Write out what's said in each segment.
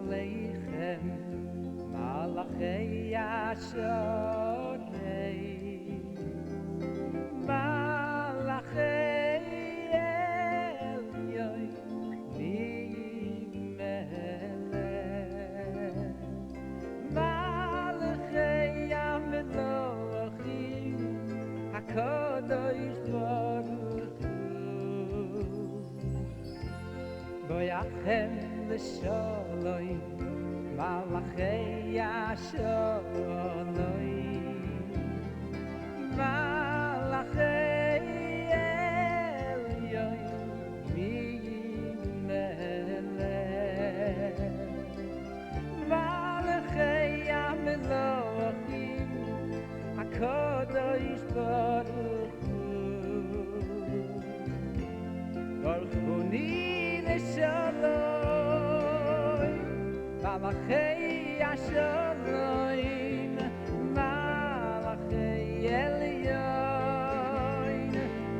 Aleichem Malachei Yashodei Malachei Elyoy Mimelech Malachei Amelochim HaKadosh Baruch Hu Boyachem L'Sholoi Malachei Yasholoi Malachei Elyoy Mimelech Malachei Amelochim HaKadosh Baruch Hu Baruch Hu Nile Shalom Malachei Yasholom Malachei Elyoy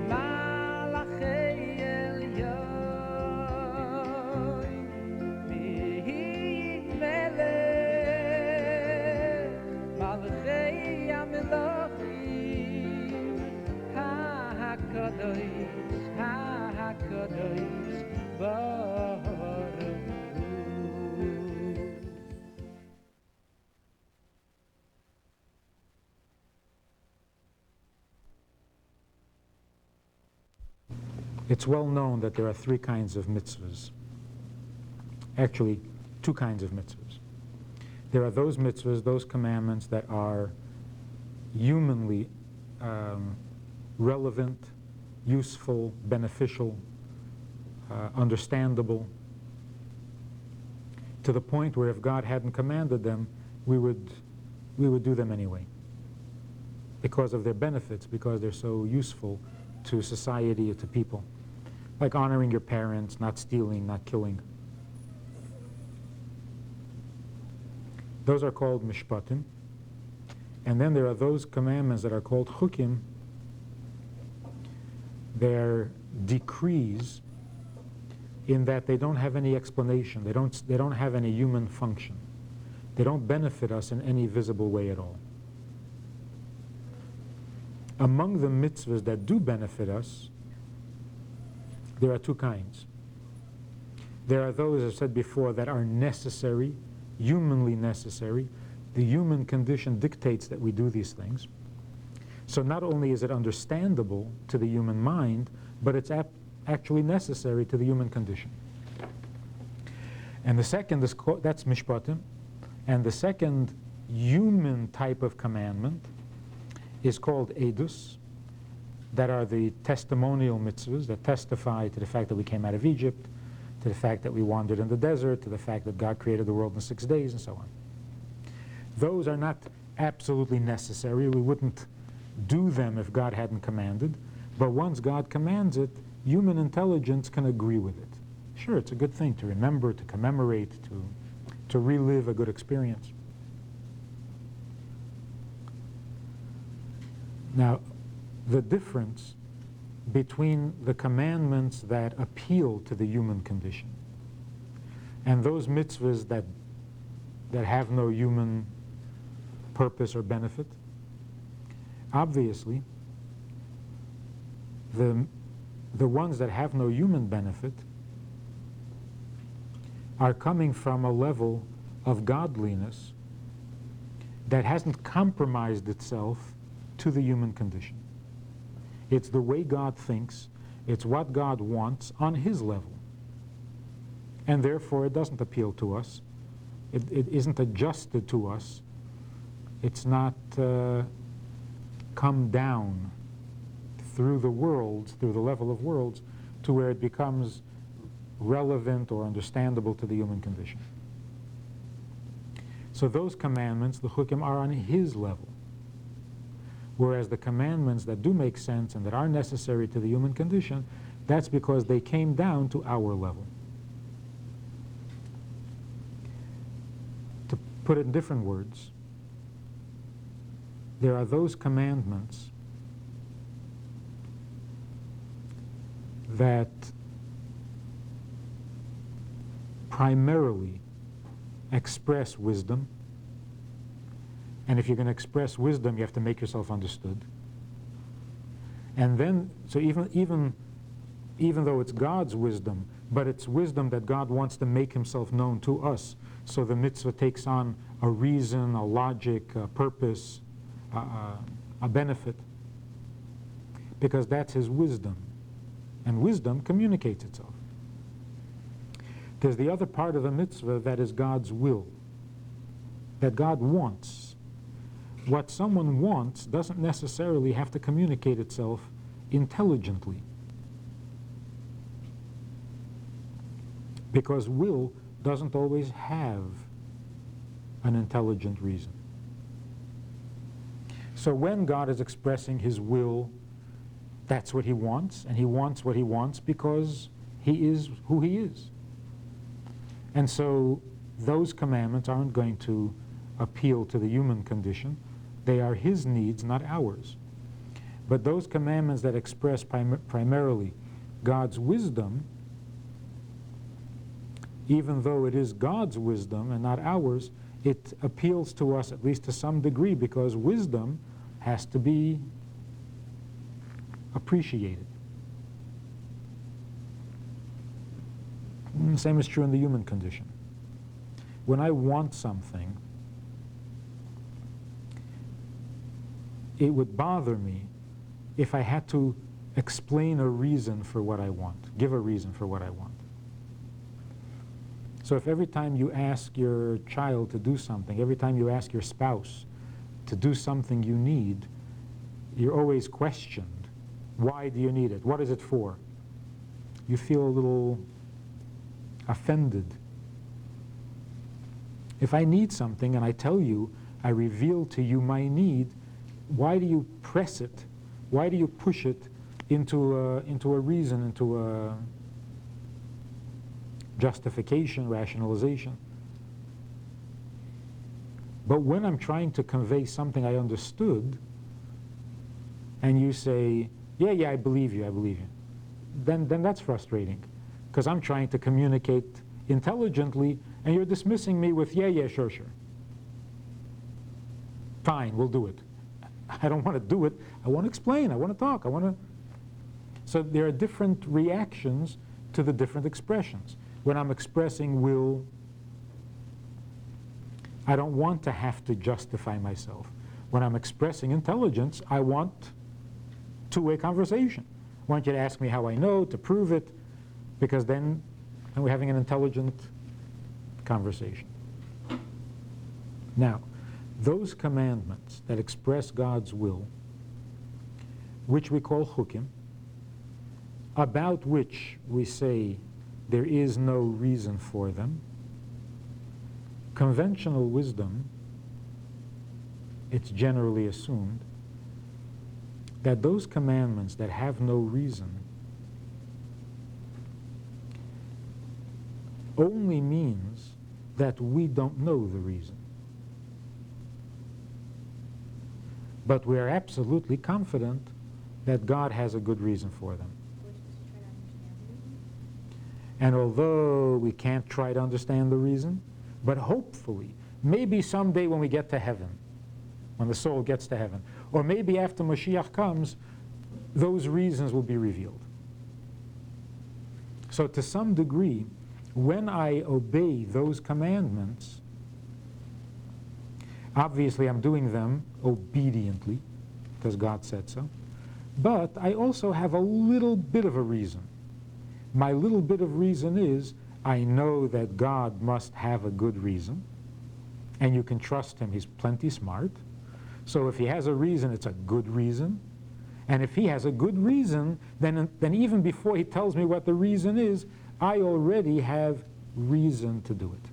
Malachei Elyoy Mimelech Malachei Amelochim HaKadosh Baruch Hu. It's well known that there are three kinds of mitzvahs. Actually, two kinds of mitzvahs. There are those mitzvahs, those commandments that are humanly relevant, useful, beneficial, understandable, to the point where if God hadn't commanded them, we would do them anyway, because of their benefits, because they're so useful to society or to people. Like honoring your parents, not stealing, not killing. Those are called mishpatim. And then there are those commandments that are called chukim. They're decrees in that they don't have any explanation. They don't have any human function. They don't benefit us in any visible way at all. Among the mitzvahs that do benefit us, there are two kinds. There are those, as I said before, that are necessary, humanly necessary. The human condition dictates that we do these things. So not only is it understandable to the human mind, but it's actually necessary to the human condition. And the second is that's mishpatim. And the second human type of commandment is called edus, that are the testimonial mitzvahs that testify to the fact that we came out of Egypt, to the fact that we wandered in the desert, to the fact that God created the world in 6 days, and so on. Those are not absolutely necessary. We wouldn't do them if God hadn't commanded. But once God commands it, human intelligence can agree with it. Sure, it's a good thing to remember, to commemorate, to relive a good experience. Now, the difference between the commandments that appeal to the human condition and those mitzvahs that have no human purpose or benefit, obviously, the ones that have no human benefit are coming from a level of godliness that hasn't compromised itself to the human condition. It's the way God thinks, it's what God wants on His level. And therefore it doesn't appeal to us, it isn't adjusted to us, it's not come down through the worlds, through the level of worlds, to where it becomes relevant or understandable to the human condition. So those commandments, the chukim, are on His level. Whereas the commandments that do make sense and that are necessary to the human condition, that's because they came down to our level. To put it in different words, there are those commandments that primarily express wisdom. And if you're going to express wisdom, you have to make yourself understood. And then, so even though it's God's wisdom, but it's wisdom that God wants to make himself known to us, so the mitzvah takes on a reason, a logic, a purpose, a benefit, because that's his wisdom. And wisdom communicates itself. There's the other part of the mitzvah that is God's will, that God wants. What someone wants doesn't necessarily have to communicate itself intelligently, because will doesn't always have an intelligent reason. So when God is expressing his will, that's what he wants, and he wants what he wants because he is who he is. And so those commandments aren't going to appeal to the human condition. They are his needs, not ours. But those commandments that express primarily God's wisdom, even though it is God's wisdom and not ours, it appeals to us at least to some degree, because wisdom has to be appreciated. The same is true in the human condition. When I want something, it would bother me if I had to explain a reason for what I want, give a reason for what I want. So if every time you ask your child to do something, every time you ask your spouse to do something you need, you're always questioned. Why do you need it? What is it for? You feel a little offended. If I need something and I tell you, I reveal to you my need, why do you press it? Why do you push it into a reason, into a justification, rationalization? But when I'm trying to convey something I understood, and you say, yeah, I believe you, then that's frustrating, because I'm trying to communicate intelligently, and you're dismissing me with, yeah, sure. Fine, we'll do it. I don't want to do it. I want to explain. I want to talk. So there are different reactions to the different expressions. When I'm expressing will, I don't want to have to justify myself. When I'm expressing intelligence, I want two-way conversation. I want you to ask me how I know, to prove it, because then we're having an intelligent conversation. Now, those commandments that express God's will, which we call chukim, about which we say there is no reason for them, conventional wisdom, it's generally assumed that those commandments that have no reason only means that we don't know the reason. But we are absolutely confident that God has a good reason for them. And although we can't try to understand the reason, but hopefully, maybe someday when we get to heaven, when the soul gets to heaven, or maybe after Mashiach comes, those reasons will be revealed. So to some degree, when I obey those commandments, obviously I'm doing them obediently, because God said so, but I also have a little bit of a reason. My little bit of reason is, I know that God must have a good reason, and you can trust him, he's plenty smart. So if he has a reason, it's a good reason. And if he has a good reason, then even before he tells me what the reason is, I already have reason to do it.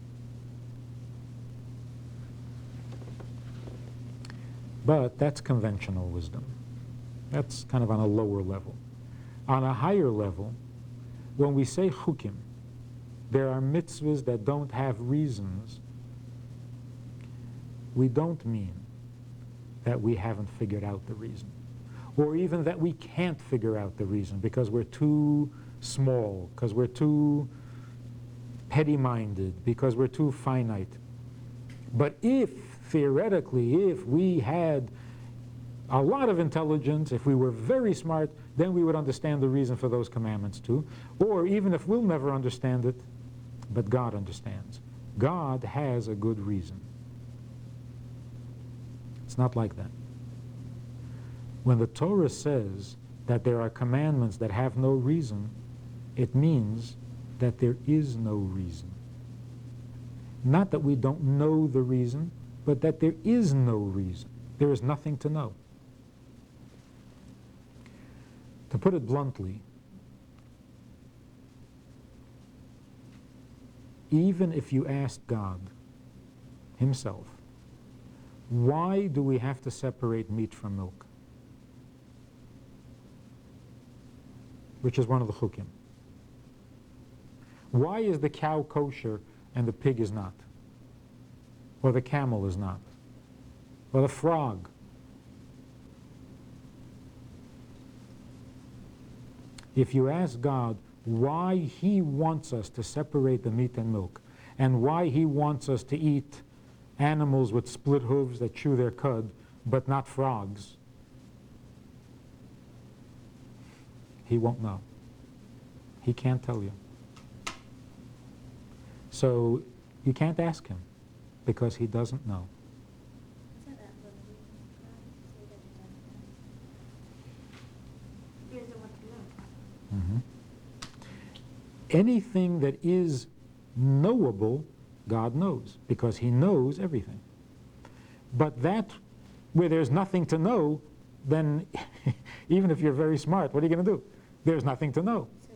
But that's conventional wisdom. That's kind of on a lower level. On a higher level, when we say chukim, there are mitzvahs that don't have reasons, we don't mean that we haven't figured out the reason, or even that we can't figure out the reason because we're too small, because we're too petty-minded, because we're too finite. But if, theoretically, if we had a lot of intelligence, if we were very smart, then we would understand the reason for those commandments too. Or even if we'll never understand it, but God understands. God has a good reason. It's not like that. When the Torah says that there are commandments that have no reason, it means that there is no reason. Not that we don't know the reason, but that there is no reason. There is nothing to know. To put it bluntly, even if you asked God himself, why do we have to separate meat from milk? Which is one of the chukim. Why is the cow kosher and the pig is not? Or the camel is not? Or the frog? If you ask God why he wants us to separate the meat and milk, and why he wants us to eat animals with split hooves that chew their cud, but not frogs, he won't know. He can't tell you. So you can't ask him, because he doesn't know. Mm-hmm. Anything that is knowable, God knows, because he knows everything. But that where there's nothing to know, then even if you're very smart, what are you going to do? There's nothing to know. So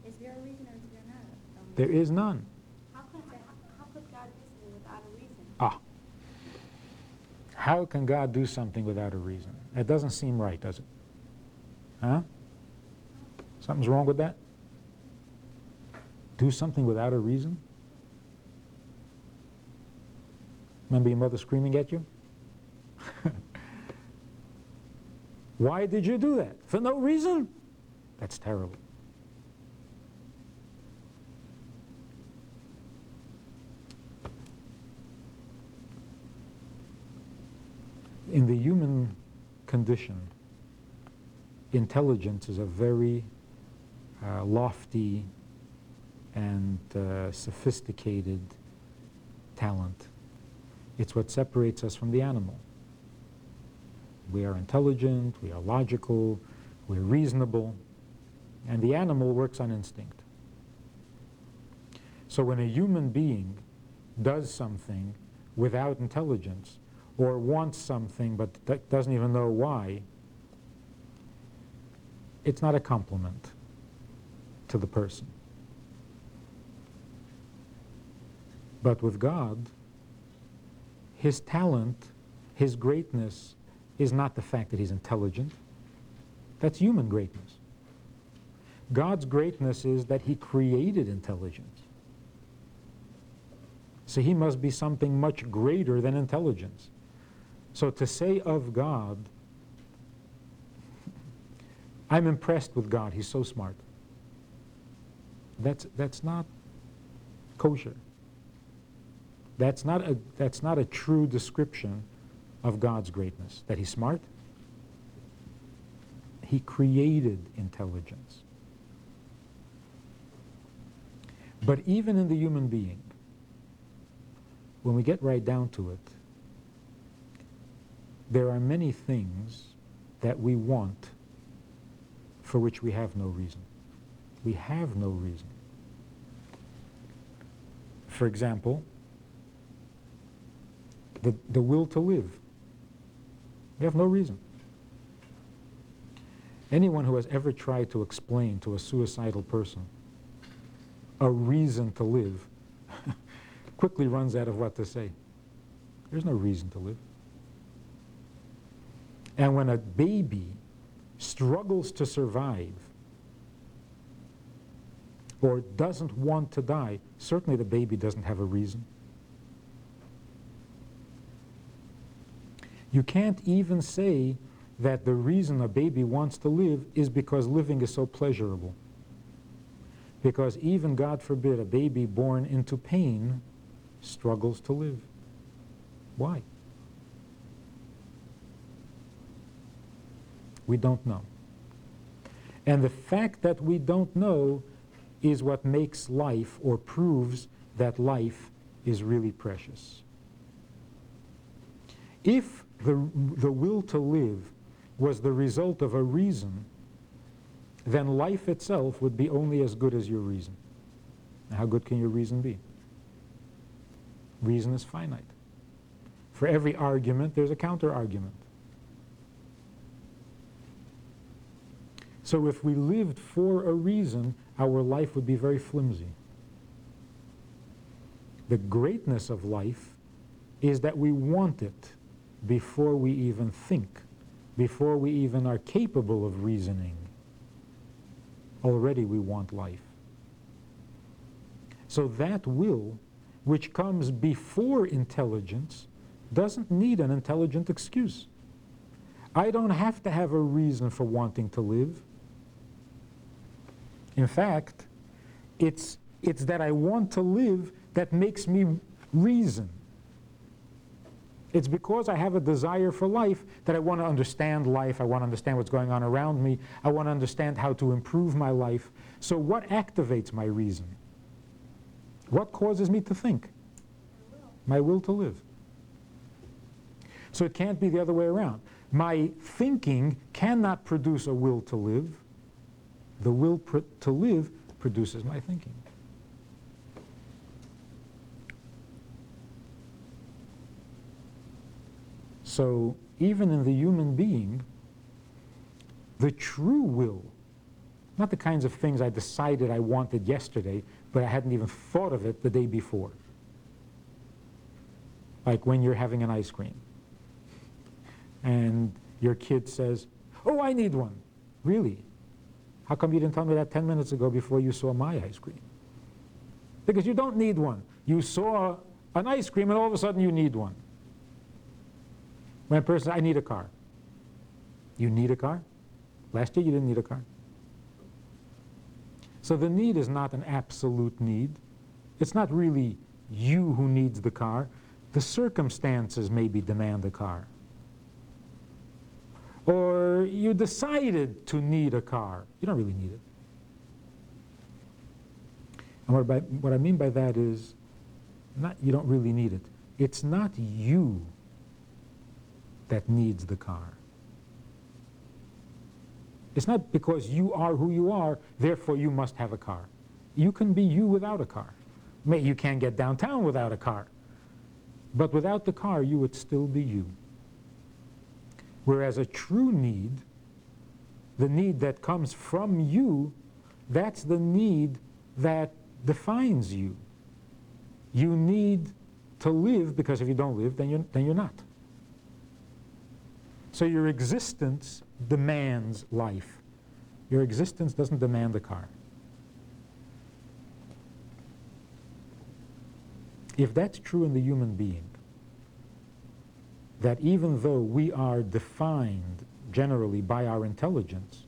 is there a reason or is there not? There is none. How could God do something without a reason? Ah. How can God do something without a reason? That doesn't seem right, does it? Huh? Something's wrong with that? Do something without a reason? Remember your mother screaming at you? Why did you do that? For no reason? That's terrible. In the human condition, intelligence is a very lofty and sophisticated talent. It's what separates us from the animal. We are intelligent, we are logical, we're reasonable, and the animal works on instinct. So when a human being does something without intelligence, or wants something but doesn't even know why, it's not a compliment to the person. But with God, his talent, his greatness, is not the fact that he's intelligent. That's human greatness. God's greatness is that he created intelligence. So he must be something much greater than intelligence. So to say of God, I'm impressed with God, he's so smart, that's not kosher. That's not a true description of God's greatness, that he's smart. He created intelligence. But even in the human being, when we get right down to it, there are many things that we want for which we have no reason. We have no reason. For example, the will to live. We have no reason. Anyone who has ever tried to explain to a suicidal person a reason to live quickly runs out of what to say. There's no reason to live. And when a baby struggles to survive or doesn't want to die, certainly the baby doesn't have a reason. You can't even say that the reason a baby wants to live is because living is so pleasurable. Because even, God forbid, a baby born into pain struggles to live. Why? We don't know. And the fact that we don't know is what makes life, or proves that life is really precious. If the will to live was the result of a reason, then life itself would be only as good as your reason. Now, how good can your reason be? Reason is finite. For every argument, there's a counter-argument. So if we lived for a reason, our life would be very flimsy. The greatness of life is that we want it before we even think, before we even are capable of reasoning. Already we want life. So that will, which comes before intelligence, doesn't need an intelligent excuse. I don't have to have a reason for wanting to live. In fact, it's that I want to live that makes me reason. It's because I have a desire for life that I want to understand life, I want to understand what's going on around me, I want to understand how to improve my life. So what activates my reason? What causes me to think? My will to live. So it can't be the other way around. My thinking cannot produce a will to live. The will to live produces my thinking. So even in the human being, the true will, not the kinds of things I decided I wanted yesterday, but I hadn't even thought of it the day before. Like when you're having an ice cream and your kid says, "Oh, I need one." Really? How come you didn't tell me that 10 minutes ago before you saw my ice cream? Because you don't need one. You saw an ice cream and all of a sudden you need one. When a person says, "I need a car." You need a car? Last year you didn't need a car. So the need is not an absolute need. It's not really you who needs the car. The circumstances maybe demand a car. Or you decided to need a car. You don't really need it. And what I mean by that is, not you don't really need it. It's not you that needs the car. It's not because you are who you are, therefore you must have a car. You can be you without a car. You can't get downtown without a car. But without the car, you would still be you. Whereas a true need, the need that comes from you, that's the need that defines you. You need to live, because if you don't live, then you're not. So your existence demands life. Your existence doesn't demand a car. If that's true in the human being, that even though we are defined generally by our intelligence,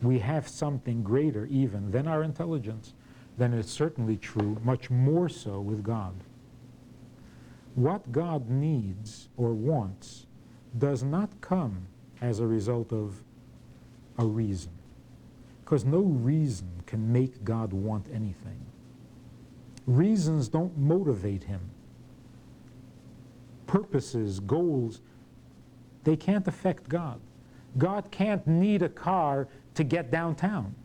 we have something greater even than our intelligence, then it's certainly true, much more so with God. What God needs or wants does not come as a result of a reason, because no reason can make God want anything. Reasons don't motivate him. Purposes, goals, they can't affect God. God can't need a car to get downtown.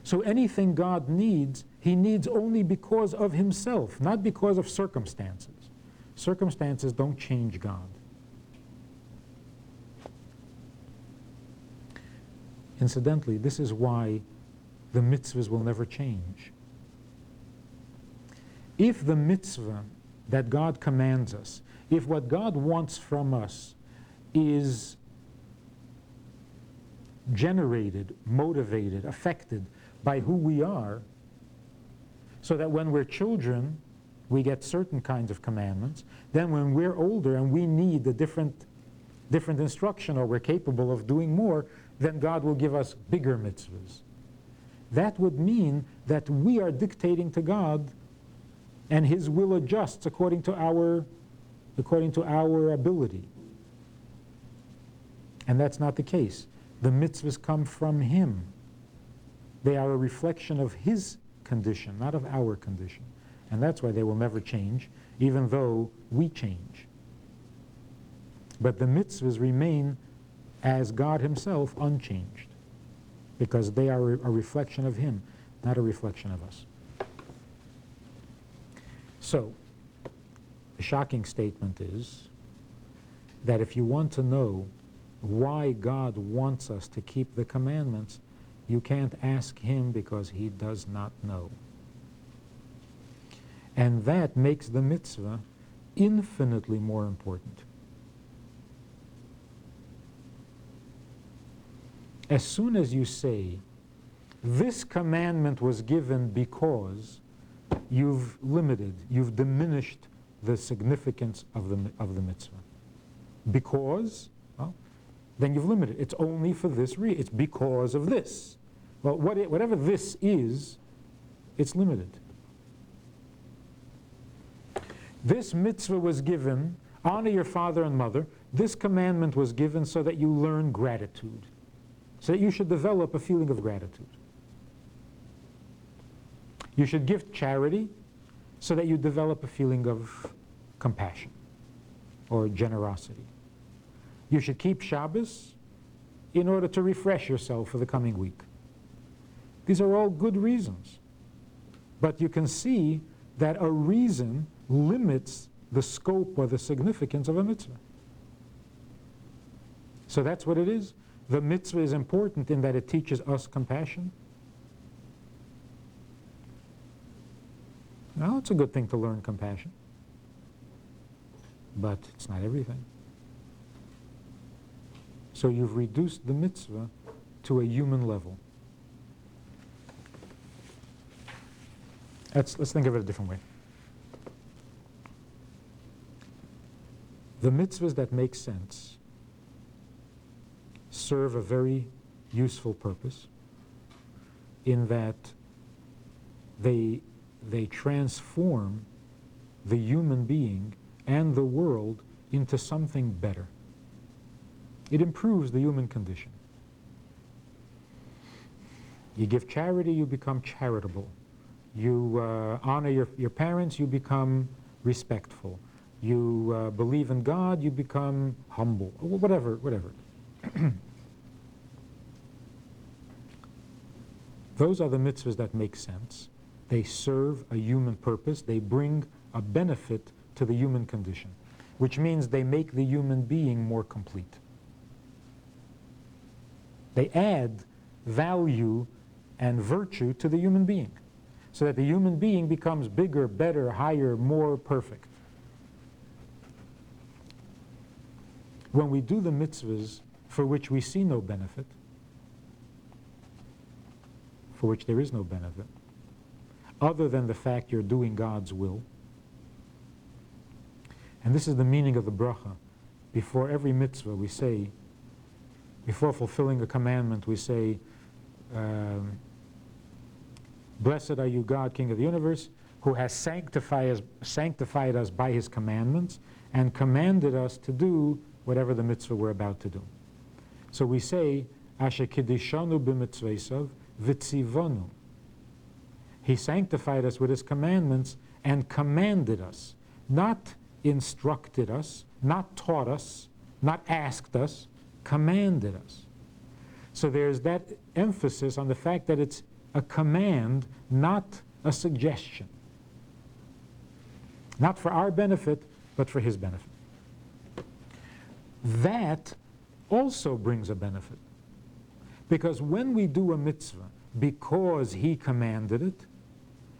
So anything God needs, he needs only because of himself, not because of circumstances. Circumstances don't change God. Incidentally, this is why the mitzvahs will never change. If the mitzvah that God commands us, if what God wants from us is generated, motivated, affected by who we are, so that when we're children, we get certain kinds of commandments, then when we're older and we need a different instruction, or we're capable of doing more, then God will give us bigger mitzvahs. That would mean that we are dictating to God and His will adjusts according to our ability. And that's not the case. The mitzvahs come from Him. They are a reflection of His condition, not of our condition. And that's why they will never change, even though we change. But the mitzvahs remain as God Himself, unchanged, because they are a reflection of Him, not a reflection of us. So, the shocking statement is that if you want to know why God wants us to keep the commandments, you can't ask Him because He does not know. And that makes the mitzvah infinitely more important. As soon as you say, this commandment was given because, you've diminished the significance of the mitzvah. Because, well, then you've limited it. It's only for this reason. It's because of this. Well, whatever this is, it's limited. This mitzvah was given, honor your father and mother. This commandment was given so that you learn gratitude, so that you should develop a feeling of gratitude. You should give charity so that you develop a feeling of compassion or generosity. You should keep Shabbos in order to refresh yourself for the coming week. These are all good reasons. But you can see that a reason limits the scope or the significance of a mitzvah. So that's what it is. The mitzvah is important in that it teaches us compassion. Well, it's a good thing to learn compassion, but it's not everything. So you've reduced the mitzvah to a human level. Let's think of it a different way. The mitzvahs that make sense serve a very useful purpose in that they transform the human being and the world into something better. It improves the human condition. You give charity, you become charitable. You honor your parents, you become respectful. You believe in God, you become humble. Whatever. Those are the mitzvahs that make sense. They serve a human purpose. They bring a benefit to the human condition, which means they make the human being more complete. They add value and virtue to the human being, so that the human being becomes bigger, better, higher, more perfect. When we do the mitzvahs for which we see no benefit, for which there is no benefit, other than the fact you're doing God's will, and this is the meaning of the bracha. Before every mitzvah we say, before fulfilling a commandment we say, blessed are you, God, King of the universe, who has sanctified us by His commandments and commanded us to do whatever the mitzvah we're about to do. So we say, Asher kidishanu b'mitzvaysav v'tzivonu. He sanctified us with His commandments and commanded us, not instructed us, not taught us, not asked us, commanded us. So there's that emphasis on the fact that it's a command, not a suggestion. Not for our benefit, but for His benefit. That also brings a benefit. Because when we do a mitzvah because He commanded it,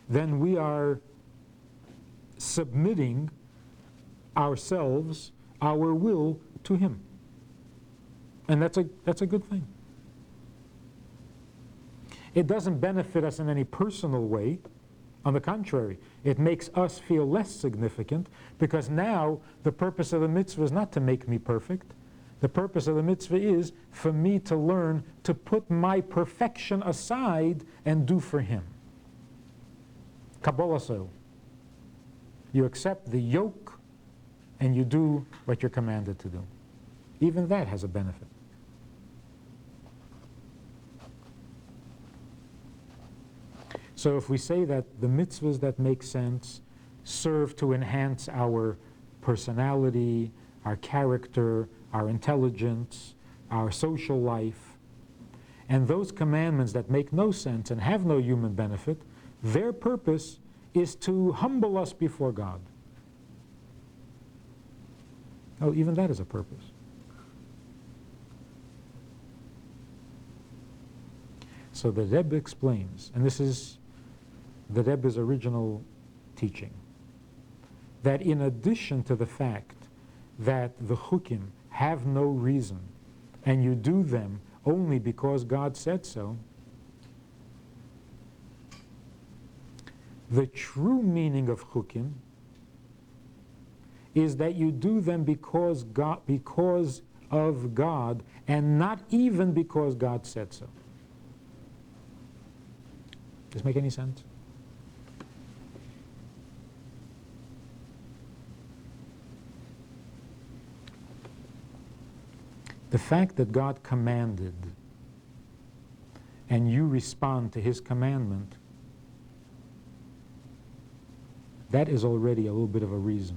then we are submitting ourselves, our will, to Him. And that's a good thing. It doesn't benefit us in any personal way. On the contrary, it makes us feel less significant, because now the purpose of the mitzvah is not to make me perfect. The purpose of the mitzvah is for me to learn to put my perfection aside and do for Him. Kabbalah soil. You accept the yoke and you do what you're commanded to do. Even that has a benefit. So if we say that the mitzvahs that make sense serve to enhance our personality, our character, our intelligence, our social life, and those commandments that make no sense and have no human benefit, their purpose is to humble us before God. Oh, even that is a purpose. So the Rebbe explains, and this is the Rebbe's original teaching, that in addition to the fact that the chukim have no reason and you do them only because God said so, the true meaning of chukim is that you do them because of God and not even because God said so. Does this make any sense? The fact that God commanded and you respond to His commandment, that is already a little bit of a reason.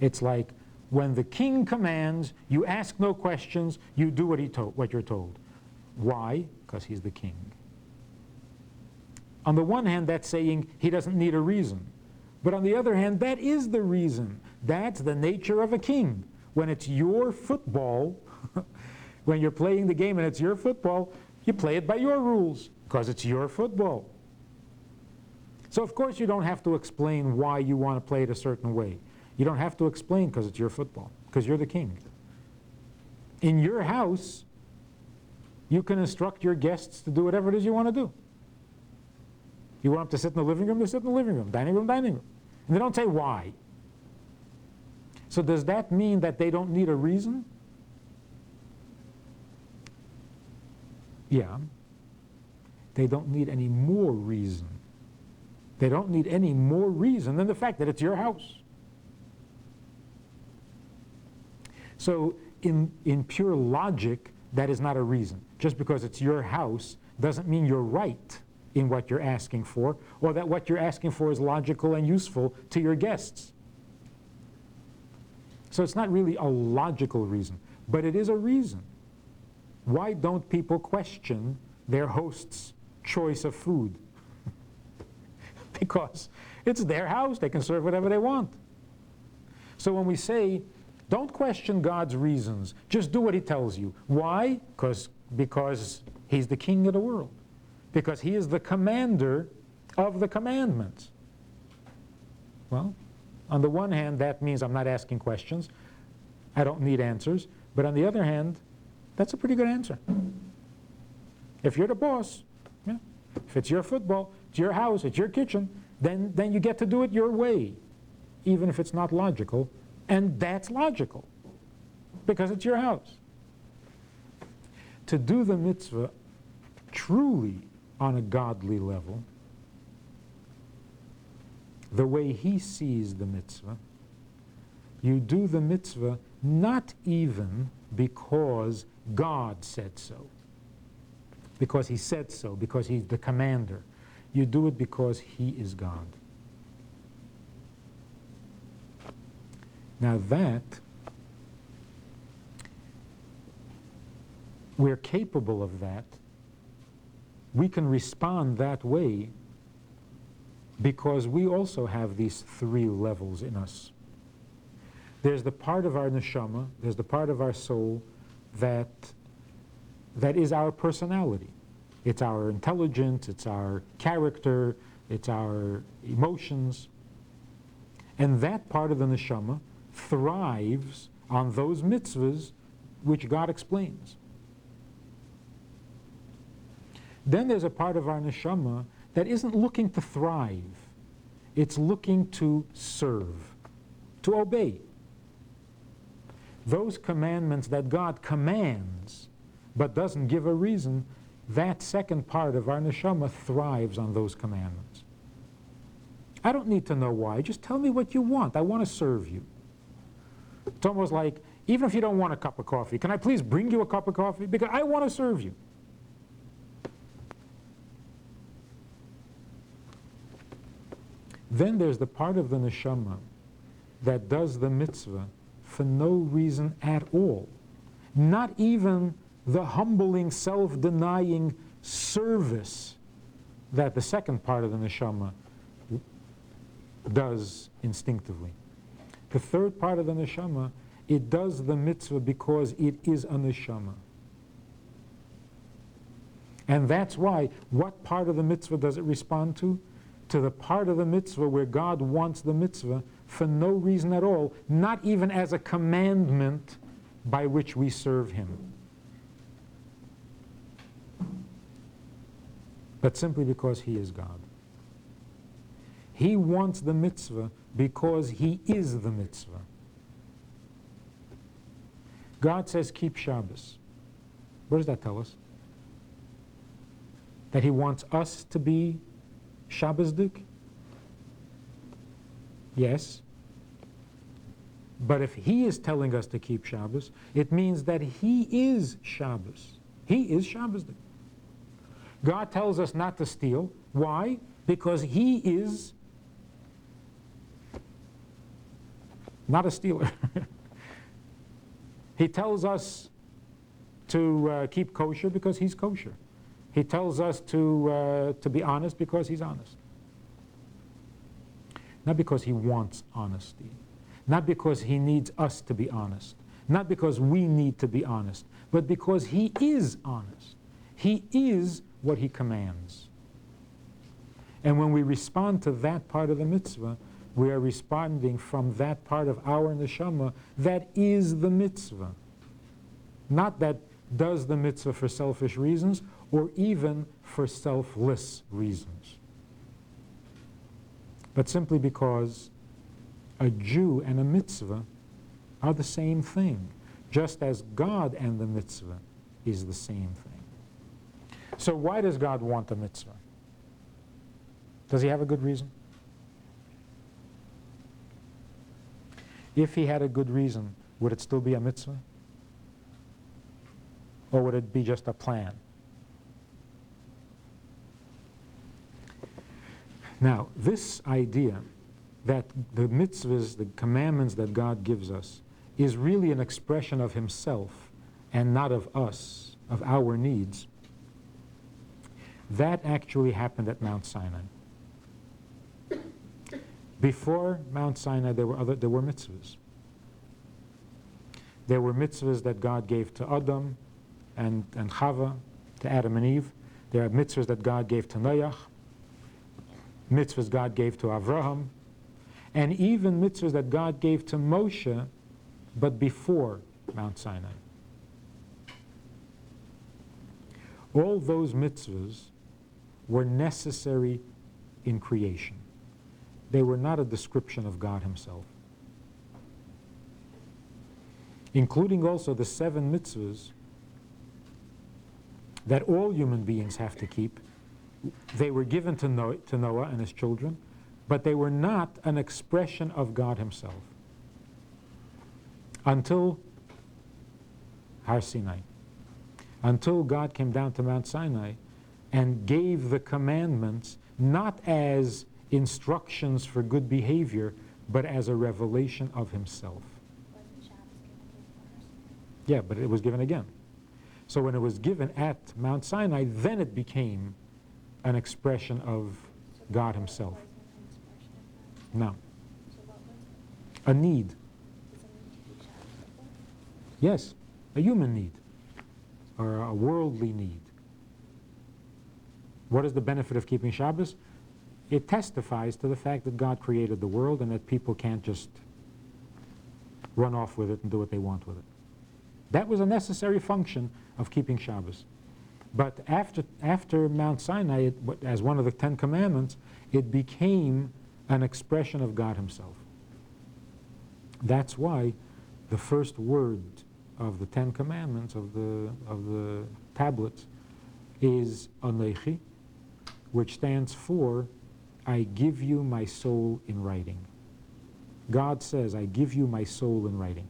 It's like when the king commands, you ask no questions, you do what you're told. Why? Because he's the king. On the one hand, that's saying he doesn't need a reason. But on the other hand, that is the reason. That's the nature of a king. When it's your football, when you're playing the game and it's your football, you play it by your rules, because it's your football. So of course you don't have to explain why you want to play it a certain way. You don't have to explain because it's your football, because you're the king. In your house, you can instruct your guests to do whatever it is you want to do. You want them to sit in the living room, they sit in the living room, dining room, dining room. And they don't say why. So does that mean that they don't need a reason? Yeah. They don't need any more reason. They don't need any more reason than the fact that it's your house. So in pure logic, that is not a reason. Just because it's your house doesn't mean you're right in what you're asking for, or that what you're asking for is logical and useful to your guests. So it's not really a logical reason, but it is a reason. Why don't people question their host's choice of food? Because it's their house, they can serve whatever they want. So when we say, don't question God's reasons, just do what He tells you. Why? Because He's the king of the world. Because He is the commander of the commandments. Well, on the one hand, that means I'm not asking questions. I don't need answers. But on the other hand, that's a pretty good answer. If you're the boss, yeah, if it's your football, it's your house, it's your kitchen, then you get to do it your way, even if it's not logical. And that's logical, because it's your house. To do the mitzvah truly on a godly level, the way He sees the mitzvah, you do the mitzvah not even because God said so, because He said so, because He's the commander. You do it because He is God. Now that, we're capable of that. We can respond that way because we also have these three levels in us. There's the part of our neshama, there's the part of our soul that is our personality. It's our intelligence, it's our character, it's our emotions. And that part of the neshama thrives on those mitzvahs which God explains. Then there's a part of our neshama that isn't looking to thrive. It's looking to serve, to obey. Those commandments that God commands but doesn't give a reason, that second part of our neshama thrives on those commandments. I don't need to know why. Just tell me what you want. I want to serve you. It's almost like, even if you don't want a cup of coffee, can I please bring you a cup of coffee? Because I want to serve you. Then there's the part of the neshama that does the mitzvah for no reason at all. Not even the humbling, self-denying service that the second part of the neshama does instinctively. The third part of the neshama, it does the mitzvah because it is a neshama. And that's why, what part of the mitzvah does it respond to? To the part of the mitzvah where God wants the mitzvah for no reason at all, not even as a commandment by which we serve Him, but simply because He is God. He wants the mitzvah because He is the mitzvah. God says, keep Shabbos. What does that tell us? That He wants us to be Shabbosdik? Yes. But if He is telling us to keep Shabbos, it means that He is Shabbos. He is Shabbosdik. God tells us not to steal. Why? Because He is not a stealer. He tells us to keep kosher because He's kosher. He tells us to be honest because He's honest. Not because He wants honesty. Not because He needs us to be honest. Not because we need to be honest. But because He is honest. He is what He commands. And when we respond to that part of the mitzvah, we are responding from that part of our neshama that is the mitzvah. Not that does the mitzvah for selfish reasons or even for selfless reasons. But simply because a Jew and a mitzvah are the same thing, just as God and the mitzvah is the same thing. So why does God want a mitzvah? Does He have a good reason? If He had a good reason, would it still be a mitzvah? Or would it be just a plan? Now, this idea that the mitzvahs, the commandments that God gives us, is really an expression of Himself and not of us, of our needs, that actually happened at Mount Sinai. Before Mount Sinai, there were mitzvahs. There were mitzvahs that God gave to Adam and Chava, to Adam and Eve. There are mitzvahs that God gave to Noach, mitzvahs God gave to Avraham, and even mitzvahs that God gave to Moshe, but before Mount Sinai. All those mitzvahs were necessary in creation. They were not a description of God Himself. Including also the 7 mitzvahs that all human beings have to keep. They were given to Noah and his children, but they were not an expression of God Himself until Har Sinai, until God came down to Mount Sinai and gave the commandments not as instructions for good behavior, but as a revelation of Himself. Wasn't Shabbos given first? Yeah, but it was given again. So when it was given at Mount Sinai, then it became an expression of God Himself. Wasn't an expression of God? No. So what was it? A need. Was it need to keep Shabbos before? Yes, a human need, or a worldly need. What is the benefit of keeping Shabbos? It testifies to the fact that God created the world and that people can't just run off with it and do what they want with it. That was a necessary function of keeping Shabbos. But after Mount Sinai, as one of the 10 commandments, it became an expression of God Himself. That's why the first word of the 10 commandments, of the tablets, is Anochi, which stands for I give you my soul in writing. God says, I give you my soul in writing,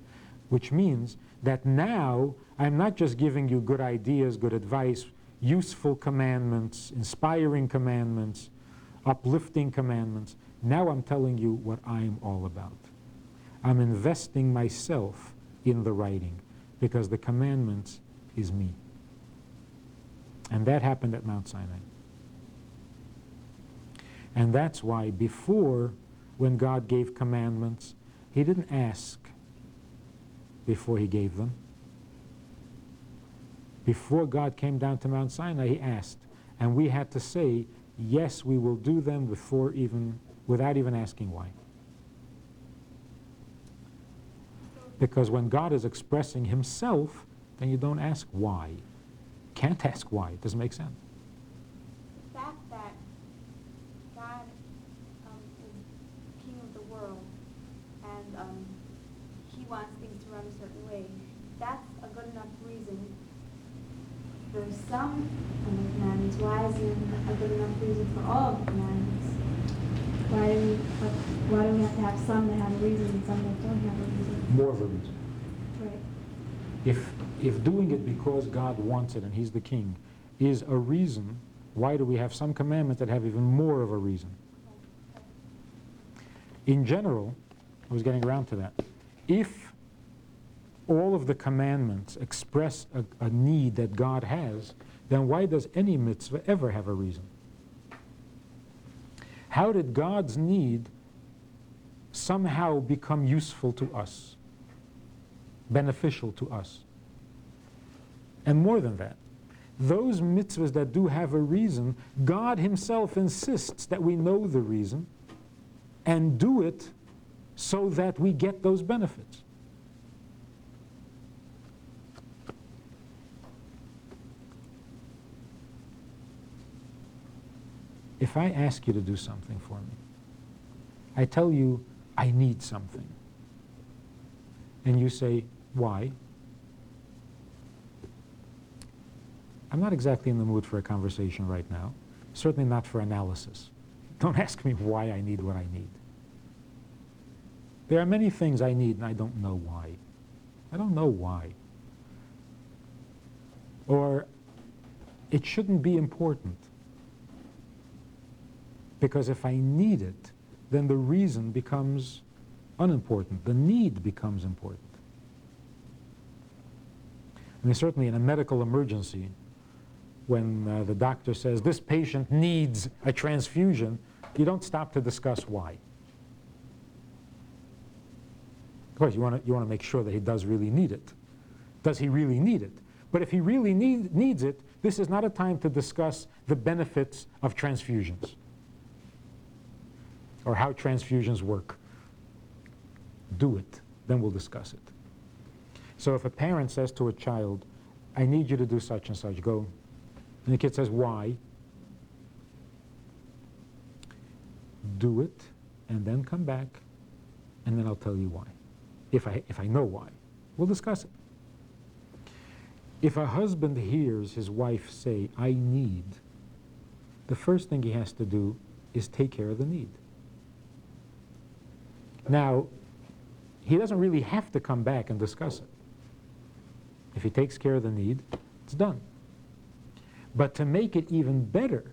which means that now I'm not just giving you good ideas, good advice, useful commandments, inspiring commandments, uplifting commandments. Now I'm telling you what I'm all about. I'm investing myself in the writing because the commandments is me. And that happened at Mount Sinai. And that's why before, when God gave commandments, he didn't ask before he gave them. Before God came down to Mount Sinai, he asked. And we had to say, yes, we will do them without even asking why. Because when God is expressing himself, then you don't ask why. Can't ask why. It doesn't make sense. The fact that God is king of the world and he wants things to run a certain way, that's a good enough reason for some commandments. Why isn't it a good enough reason for all of the commandments? Why do we have to have some that have a reason and some that don't have a reason? More of a reason. Right. If doing it because God wants it and he's the king is a reason, why do we have some commandments that have even more of a reason? In general, I was getting around to that, if all of the commandments express a need that God has, then why does any mitzvah ever have a reason? How did God's need somehow become useful to us, beneficial to us? And more than that, those mitzvahs that do have a reason, God himself insists that we know the reason and do it so that we get those benefits. If I ask you to do something for me, I tell you I need something, and you say, why? I'm not exactly in the mood for a conversation right now, certainly not for analysis. Don't ask me why I need what I need. There are many things I need and I don't know why. I don't know why. Or it shouldn't be important. Because if I need it, then the reason becomes unimportant. The need becomes important. I mean, certainly in a medical emergency, when the doctor says, this patient needs a transfusion, you don't stop to discuss why. Of course, you want to make sure that he does really need it. Does he really need it? But if he really needs it, this is not a time to discuss the benefits of transfusions or how transfusions work. Do it, then we'll discuss it. So if a parent says to a child, I need you to do such and such, go. And the kid says, why? Do it, and then come back, and then I'll tell you why. If I know why. We'll discuss it. If a husband hears his wife say, I need, the first thing he has to do is take care of the need. Now, he doesn't really have to come back and discuss it. If he takes care of the need, it's done. But to make it even better,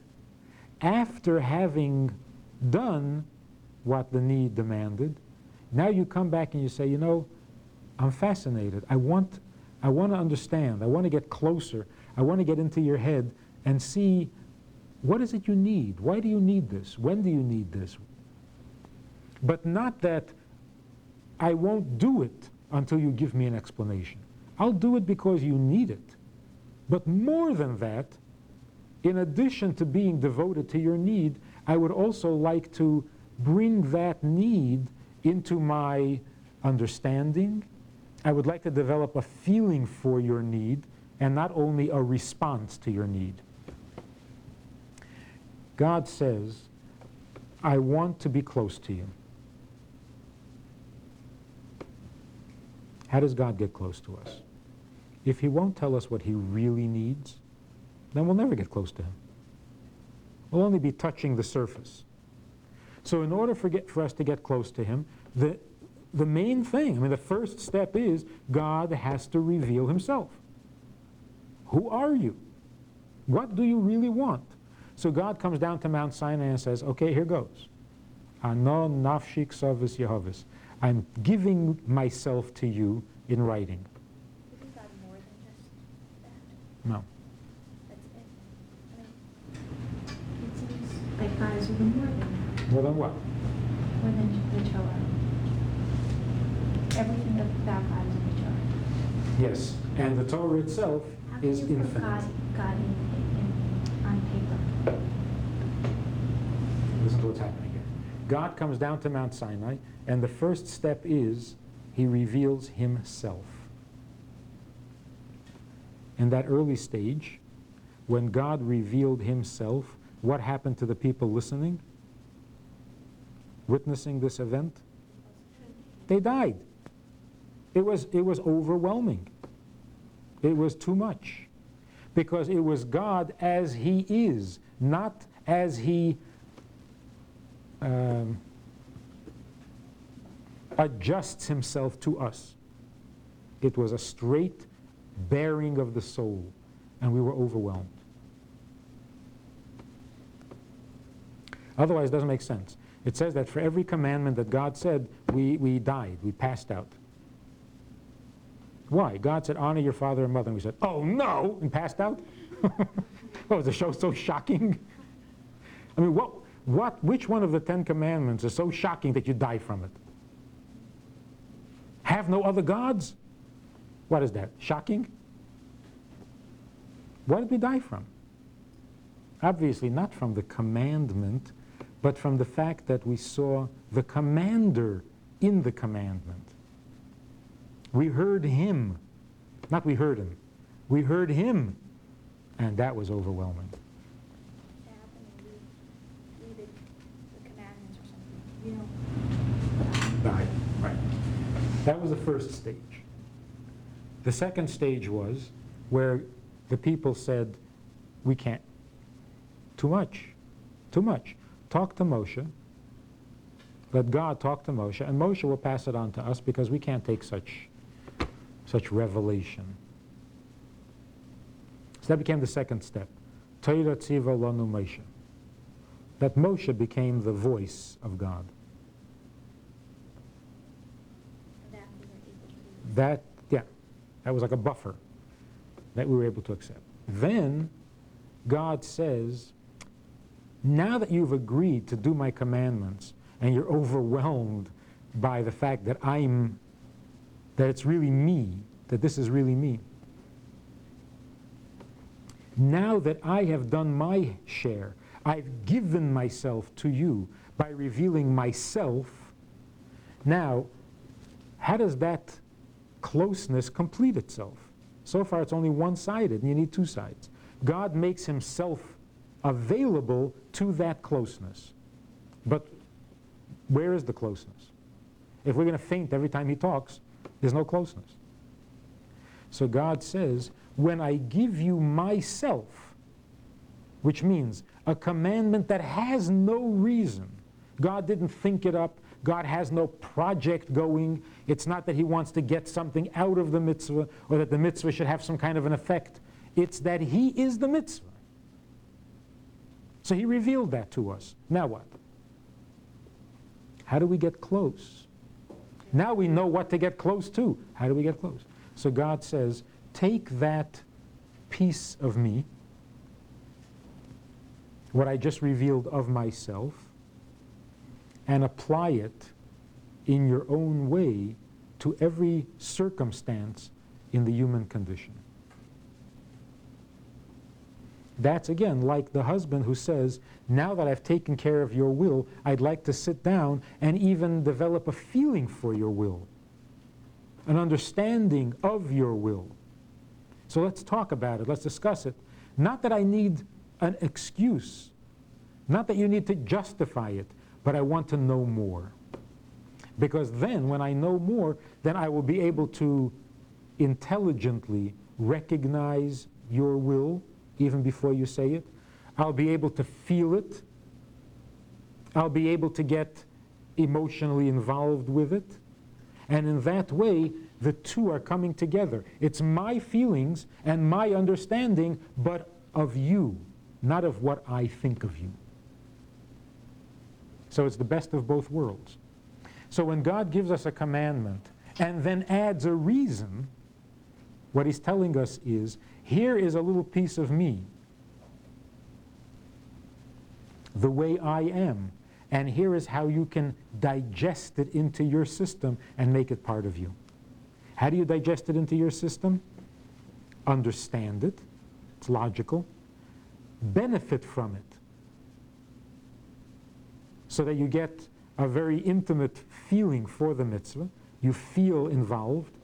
after having done what the need demanded, now you come back and you say, you know, I'm fascinated. I want to understand. I want to get closer. I want to get into your head and see, what is it you need? Why do you need this? When do you need this? But not that I won't do it until you give me an explanation. I'll do it because you need it. But more than that, in addition to being devoted to your need, I would also like to bring that need into my understanding. I would like to develop a feeling for your need and not only a response to your need. God says, I want to be close to you. How does God get close to us? If he won't tell us what he really needs, then we'll never get close to him. We'll only be touching the surface. So in order for us to get close to him, the main thing, the first step is God has to reveal himself. Who are you? What do you really want? So God comes down to Mount Sinai and says, okay, here goes. Ano nafshi ksavis Yehovis. I'm giving myself to you in writing. Isn't God more than just that? No. That's it. It seems like God is even more than that. More than what? More than the Torah. Everything about God is in the Torah. Yes. And the Torah itself is How can you put infinite. God on paper? Listen to what's happening here. God comes down to Mount Sinai, and the first step is he reveals himself. In that early stage, when God revealed himself, what happened to the people listening, witnessing this event? They died. It was overwhelming. It was too much. Because it was God as he is, not as he adjusts himself to us. It was a straight bearing of the soul, and we were overwhelmed. Otherwise, it doesn't make sense. It says that for every commandment that God said, we died, we passed out. Why? God said, honor your father and mother, and we said, oh no, and passed out? Oh, is the show so shocking? I mean, which one of the 10 commandments is so shocking that you die from it? Have no other gods? What is that? Shocking? What did we die from? Obviously not from the commandment, but from the fact that we saw the commander in the commandment. We heard him. Not we heard him. We heard him. And that was overwhelming. Leave the commandments or something. Died. Right. That was the first stage. The second stage was where the people said, we can't. Too much. Too much. Talk to Moshe. Let God talk to Moshe, and Moshe will pass it on to us because we can't take such revelation. So that became the second step. Torah tziva lanu Moshe. That Moshe became the voice of God. That was like a buffer that we were able to accept. Then God says, now that you've agreed to do my commandments and you're overwhelmed by the fact that it's really me, that this is really me. Now that I have done my share, I've given myself to you by revealing myself. Now, how does that closeness complete itself? So far it's only one-sided, and you need two sides. God makes himself available to that closeness. But where is the closeness? If we're going to faint every time he talks, there's no closeness. So God says, when I give you myself, which means a commandment that has no reason, God didn't think it up, God has no project going, it's not that he wants to get something out of the mitzvah or that the mitzvah should have some kind of an effect, it's that he is the mitzvah. So he revealed that to us. Now what? How do we get close? Now we know what to get close to. How do we get close? So God says, take that piece of me, what I just revealed of myself, and apply it in your own way to every circumstance in the human condition. That's, again, like the husband who says, now that I've taken care of your will, I'd like to sit down and even develop a feeling for your will, an understanding of your will. So let's talk about it, let's discuss it. Not that I need an excuse, not that you need to justify it, but I want to know more. Because then, when I know more, then I will be able to intelligently recognize your will, even before you say it. I'll be able to feel it. I'll be able to get emotionally involved with it. And in that way, the two are coming together. It's my feelings and my understanding, but of you, not of what I think of you. So it's the best of both worlds. So when God gives us a commandment and then adds a reason, what he's telling us is, here is a little piece of me, the way I am, and here is how you can digest it into your system and make it part of you. How do you digest it into your system? Understand it. It's logical. Benefit from it, so that you get a very intimate feeling for the mitzvah. You feel involved,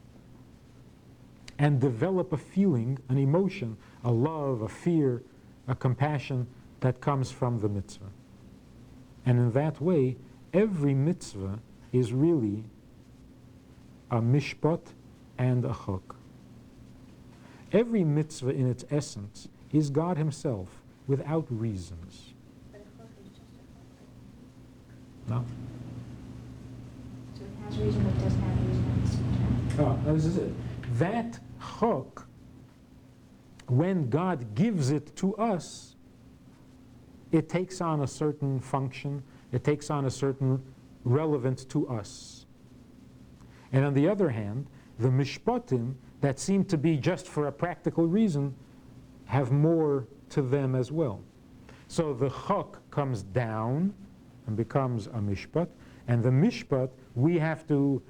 and develop a feeling, an emotion, a love, a fear, a compassion that comes from the mitzvah. And in that way, every mitzvah is really a mishpat and a chok. Every mitzvah in its essence is God himself, without reasons. But a chok is just a chok. No? So it has reason, but doesn't have reason at the same time. This is it. That chok, when God gives it to us, it takes on a certain function, it takes on a certain relevance to us. And on the other hand, the mishpatim that seem to be just for a practical reason have more to them as well. So the chok comes down and becomes a mishpat, and the mishpat we have to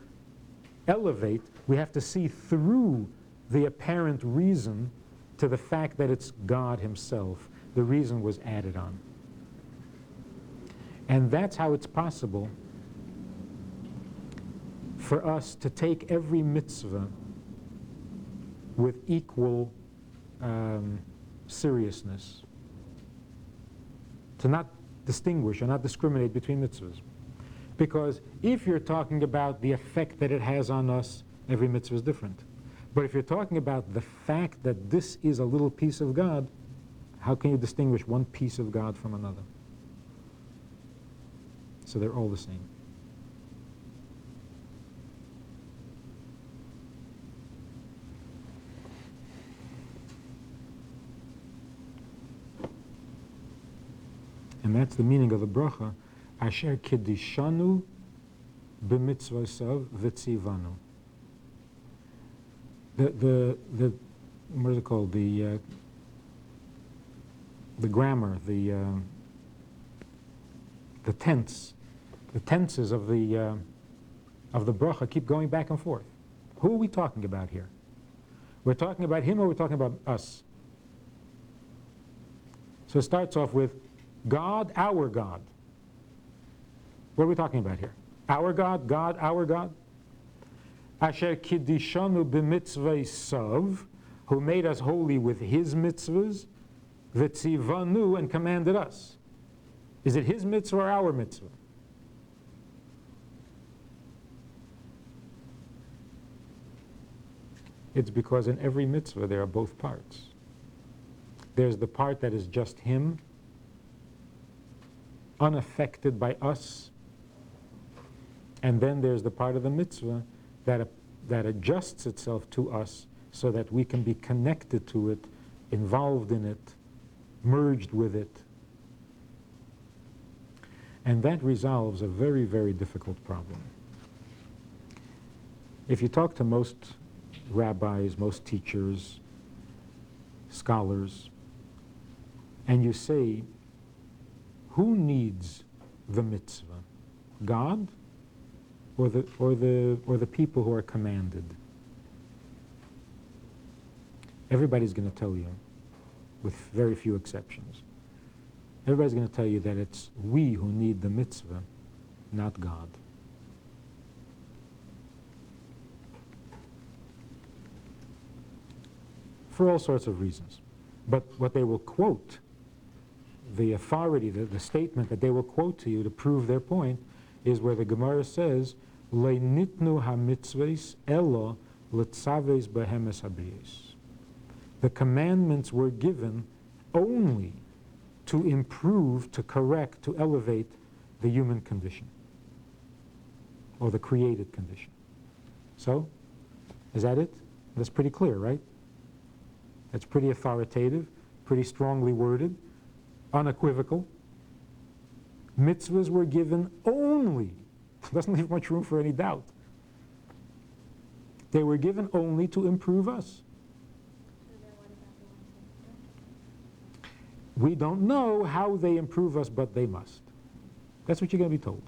elevate, we have to see through the apparent reason to the fact that it's God himself. The reason was added on. And that's how it's possible for us to take every mitzvah with equal seriousness, to not distinguish or not discriminate between mitzvahs. Because if you're talking about the effect that it has on us, every mitzvah is different. But if you're talking about the fact that this is a little piece of God, how can you distinguish one piece of God from another? So they're all the same. And that's the meaning of the bracha, Asher Kiddishanu b'mitzvosav v'tzivanu. The what is it called? The grammar, the tense, the tenses of the bracha keep going back and forth. Who are we talking about here? We're talking about him, or we're talking about us? So it starts off with God, our God. What are we talking about here? Our God, God, our God? Asher kiddishanu b'mitzvah, who made us holy with his mitzvahs, v'tzivanu, and commanded us. Is it his mitzvah or our mitzvah? It's because in every mitzvah there are both parts. There's the part that is just him, unaffected by us, and then there's the part of the mitzvah that adjusts itself to us so that we can be connected to it, involved in it, merged with it. And that resolves a very, very difficult problem. If you talk to most rabbis, most teachers, scholars, and you say, who needs the mitzvah? God or the people who are commanded? Everybody's going to tell you, with very few exceptions, everybody's going to tell you that it's we who need the mitzvah, not God. For all sorts of reasons. But what they will quote, the authority, the statement that they will quote to you to prove their point, is where the Gemara says, "Le'nitnu hamitzvos elo letzaves behemes habriyos." The commandments were given only to improve, to correct, to elevate the human condition, or the created condition. So, is that it? That's pretty clear, right? That's pretty authoritative, pretty strongly worded, unequivocal. Mitzvahs were given only, doesn't leave much room for any doubt. They were given only to improve us. We don't know how they improve us, but they must. That's what you're going to be told.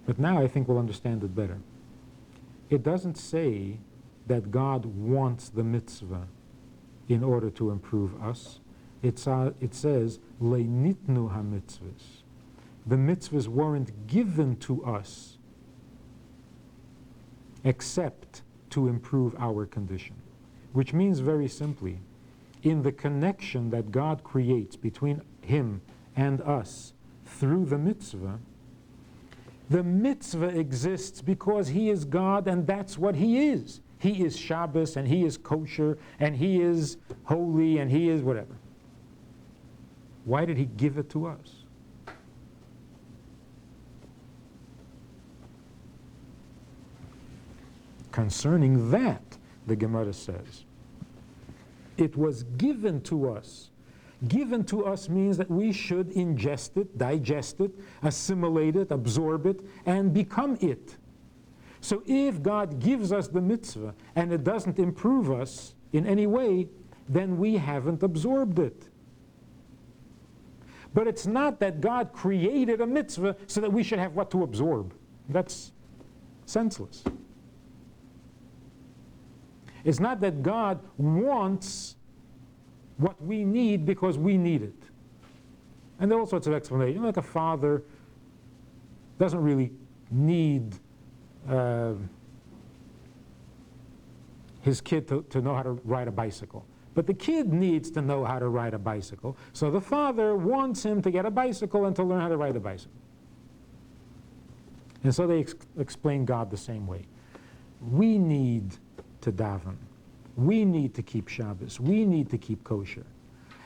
But now I think we'll understand it better. It doesn't say that God wants the mitzvah in order to improve us. It says, le'nitnu ha-mitzvahs. The mitzvahs weren't given to us except to improve our condition. Which means very simply, in the connection that God creates between Him and us through the mitzvah exists because He is God and that's what He is. He is Shabbos and He is kosher and He is holy and He is whatever. Why did He give it to us? Concerning that, the Gemara says, it was given to us. Given to us means that we should ingest it, digest it, assimilate it, absorb it, and become it. So if God gives us the mitzvah and it doesn't improve us in any way, then we haven't absorbed it. But it's not that God created a mitzvah so that we should have what to absorb. That's senseless. It's not that God wants what we need because we need it. And there are all sorts of explanations. Like a father doesn't really need his kid to know how to ride a bicycle. But the kid needs to know how to ride a bicycle. So the father wants him to get a bicycle and to learn how to ride a bicycle. And so they explain God the same way. We need to daven. We need to keep Shabbos. We need to keep kosher.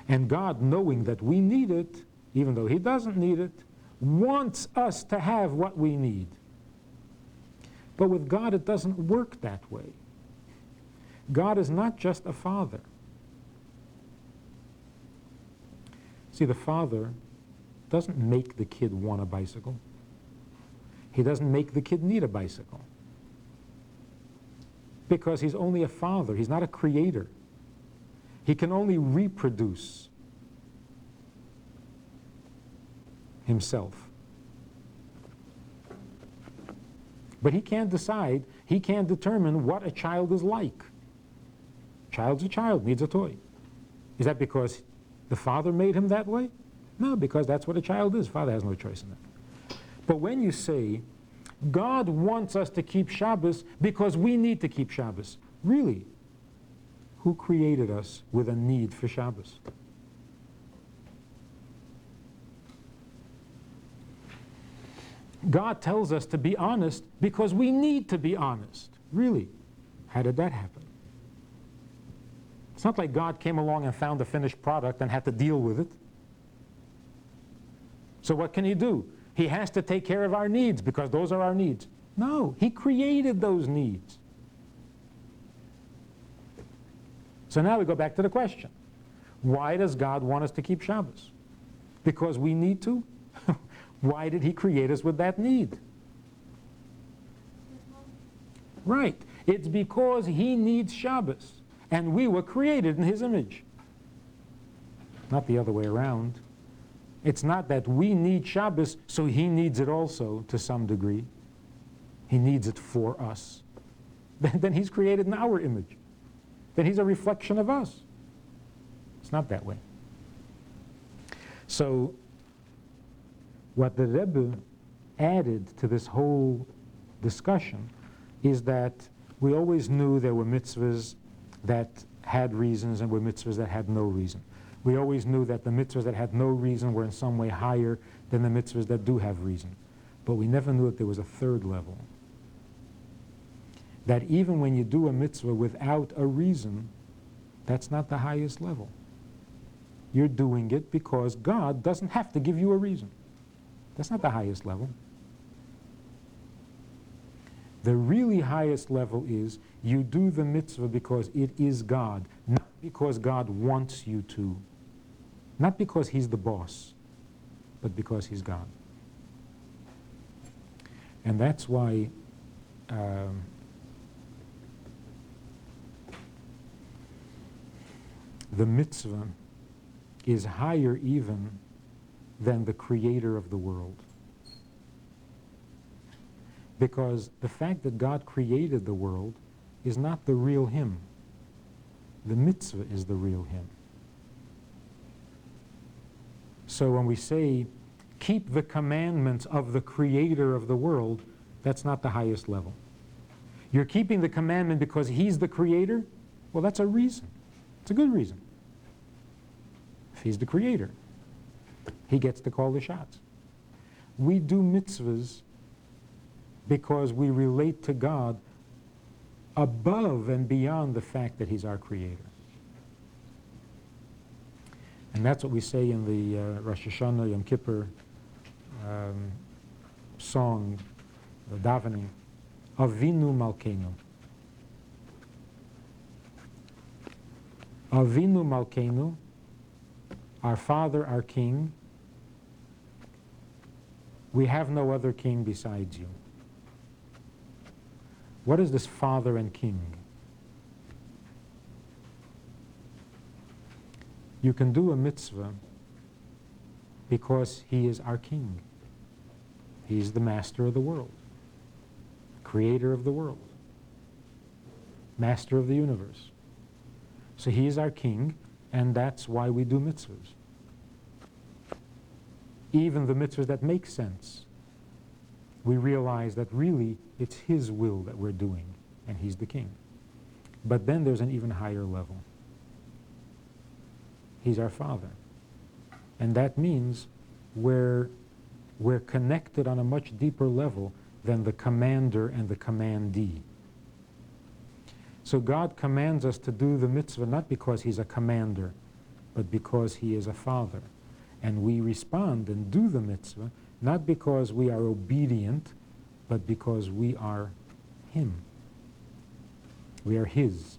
And God, knowing that we need it, even though He doesn't need it, wants us to have what we need. But with God, it doesn't work that way. God is not just a father. See, the father doesn't make the kid want a bicycle. He doesn't make the kid need a bicycle. Because he's only a father. He's not a creator. He can only reproduce himself. But he can't decide, he can't determine what a child is like. Child's a child, needs a toy. Is that because the father made him that way? No, because that's what a child is. Father has no choice in that. But when you say, God wants us to keep Shabbos because we need to keep Shabbos. Really? Who created us with a need for Shabbos? God tells us to be honest because we need to be honest. Really? How did that happen? It's not like God came along and found a finished product and had to deal with it. So what can He do? He has to take care of our needs because those are our needs. No, He created those needs. So now we go back to the question. Why does God want us to keep Shabbos? Because we need to? Why did He create us with that need? Right. It's because He needs Shabbos. And we were created in His image. Not the other way around. It's not that we need Shabbos, so He needs it also to some degree. He needs it for us. Then He's created in our image. Then He's a reflection of us. It's not that way. So, what the Rebbe added to this whole discussion is that we always knew there were mitzvahs that had reasons and were mitzvahs that had no reason. We always knew that the mitzvahs that had no reason were in some way higher than the mitzvahs that do have reason. But we never knew that there was a third level. That even when you do a mitzvah without a reason, that's not the highest level. You're doing it because God doesn't have to give you a reason. That's not the highest level. The really highest level is you do the mitzvah because it is God, not because God wants you to, not because He's the boss, but because He's God. And that's why the mitzvah is higher even than the creator of the world. Because the fact that God created the world is not the real Him. The mitzvah is the real Him. So when we say, keep the commandments of the creator of the world, that's not the highest level. You're keeping the commandment because He's the creator? Well, that's a reason. It's a good reason. If He's the creator, He gets to call the shots. We do mitzvahs because we relate to God above and beyond the fact that He's our creator. And that's what we say in the Rosh Hashanah, Yom Kippur song, the davening, Avinu Malkeinu. Avinu Malkeinu, our Father, our King. We have no other king besides you. What is this Father and King? You can do a mitzvah because He is our King. He's the master of the world, creator of the world, master of the universe. So He is our King, and that's why we do mitzvahs. Even the mitzvahs that make sense, we realize that really it's His will that we're doing, and He's the King. But then there's an even higher level. He's our Father. And that means we're connected on a much deeper level than the commander and the commandee. So God commands us to do the mitzvah not because He's a commander, but because He is a Father. And we respond and do the mitzvah not because we are obedient, but because we are Him. We are His.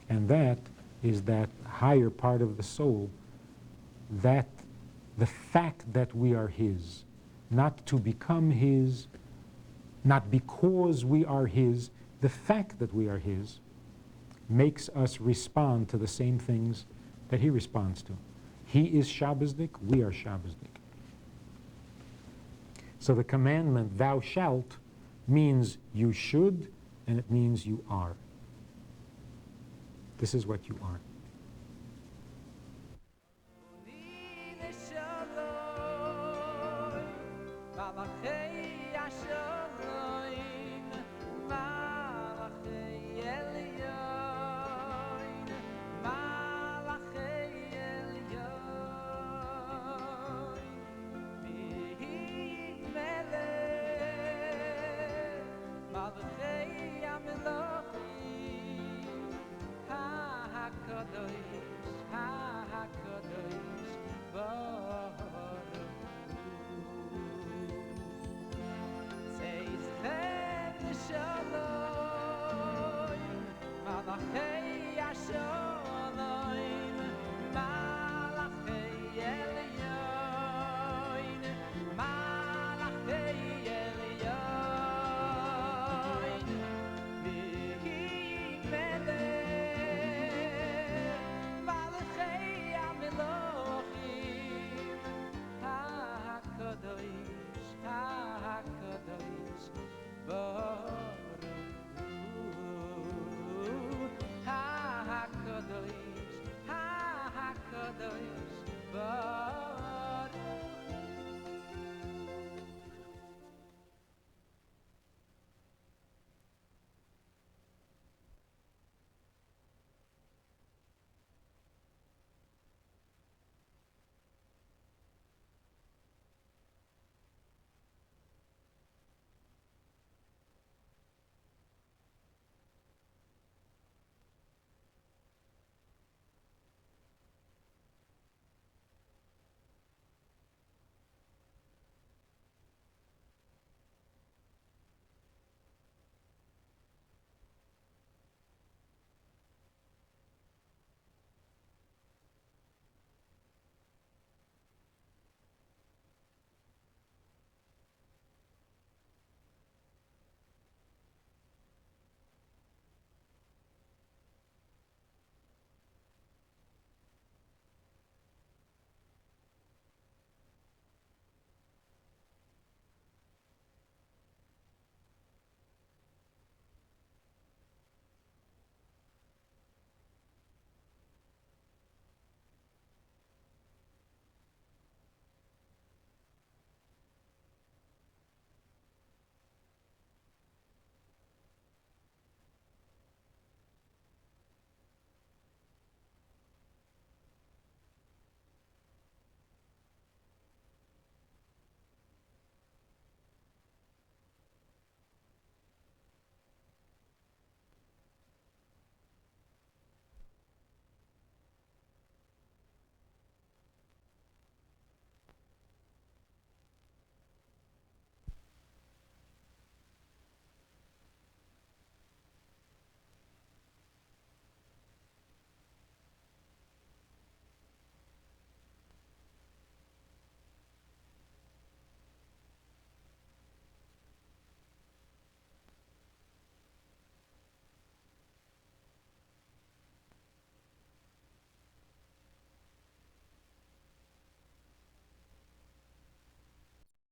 And that is that higher part of the soul, that the fact that we are His, not to become His, not because we are His, the fact that we are His makes us respond to the same things that He responds to. He is Shabbosdik, we are Shabbosdik. So the commandment, thou shalt, means you should, and it means you are. This is what you are.